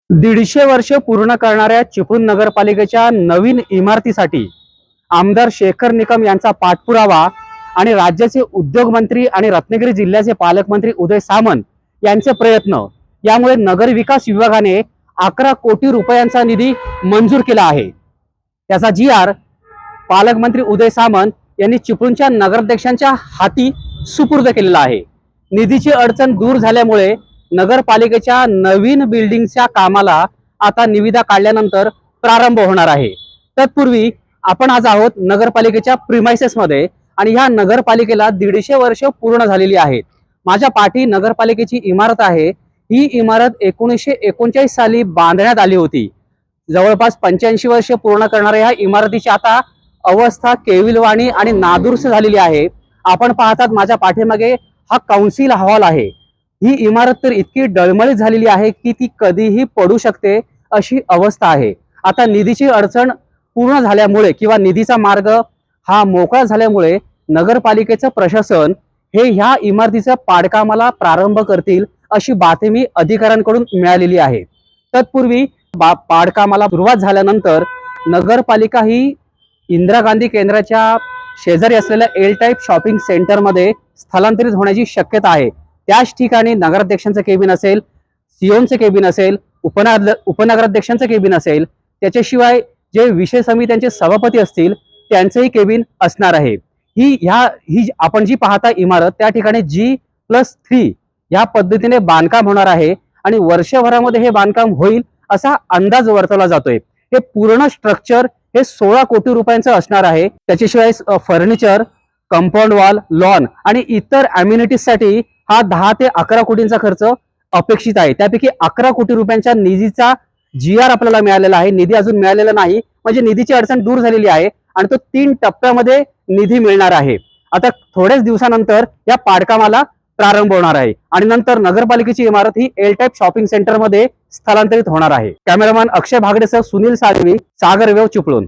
150 वर्ष पूर्ण करणाऱ्या चिपळूण नगरपालिकेच्या नवीन इमारतीसाठी आमदार शेखर निकम यांचा पाठपुरावा आणि राज्याचे उद्योगमंत्री आणि रत्नागिरी जिल्ह्याचे पालकमंत्री उदय सामंत यांचे प्रयत्न यामुळे नगर विकास विभागाने 11 कोटी रुपयांचा निधी मंजूर केला आहे। त्याचा GR पालकमंत्री उदय सामंत यांनी चिपळूणच्या नगराध्यक्षांच्या हाती सुपूर्द केलेला आहे। निधीची अडचण दूर झाल्यामुळे नगरपालिकेच्या नवीन बिल्डिंगच्या कामाला आता निविदा काढल्यानंतर प्रारंभ होणार आहे। तत्पूर्वी आपण आज आहोत नगरपालिकेच्या प्रिमाइसेस मध्ये आणि ह्या नगरपालिकेला 150 वर्ष पूर्ण झालेली आहेत। माझ्या पाठी नगरपालिकेची इमारत आहे। ही इमारत 1939 साली बांधण्यात आली होती। जवळपास 85 वर्ष पूर्ण करणाऱ्या ह्या इमारतीची आता अवस्था केविलवाणी आणि नादुरुस्त झालेली आहे। आपण पाहतात माझ्या पाठीमागे हा काउन्सिल हॉल आहे। ही इमारत तर इतकी डळमळीत झालेली आहे की ती कधीही पडू शकते अशी अवस्था आहे। आता निधीची अडचण पूर्ण झाल्यामुळे किंवा निधीचा मार्ग हा मोकळा झाल्यामुळे नगरपालिकेचं प्रशासन हे ह्या इमारतीच्या पाडकामाला प्रारंभ करतील अशी बातमी अधिकाऱ्यांकडून मिळालेली आहे। तत्पूर्वी पाडकामाला सुरुवात झाल्यानंतर नगरपालिका ही इंदिरा गांधी केंद्राच्या शेजारी असलेल्या एल टाईप शॉपिंग सेंटर मध्ये स्थलांतरित होण्याची शक्यता आहे। त्याच ठिकाणी नगराध्यक्षांचं केबिन असेल, सीओचं केबिन असेल, उपनगराध्यक्षांचं केबिन असेल, त्याच्याशिवाय जे विषय समित्यांचे सभापती असतील त्यांचंही केबिन असणार आहे। ही आपण जी पाहता इमारत त्या ठिकाणी G+3 या पद्धतीने बांधकाम होणार आहे आणि वर्षभरामध्ये हे बांधकाम होईल असा अंदाज वर्तवला जातोय। हे पूर्ण स्ट्रक्चर हे 16 कोटी रुपयांचं असणार आहे। त्याच्याशिवाय फर्निचर, कंपाऊंड वॉल, लॉन आणि इतर अम्युनिटीज साठी हा 10 ते 11 कोटींचा खर्च अपेक्षित आहे। त्यापैकी 11 कोटी रुपयांच्या निधीचा GR आपल्याला मिळालेला आहे। निधी अजून मिळालेला नाही, म्हणजे निधीची अडचण दूर झालेली आहे आणि तो 3 टप्प्यामध्ये निधी मिळणार आहे। आता थोड्याच दिवसानंतर या पाडकामाला प्रारंभ होणार आहे आणि नंतर नगरपालिकेची इमारत ही एल टाईप शॉपिंग सेंटर मध्ये स्थलांतरित होणार आहे। कॅमेरामॅन अक्षय भागडेसह सुनील साळवी, सागर वेव, चिपळूण।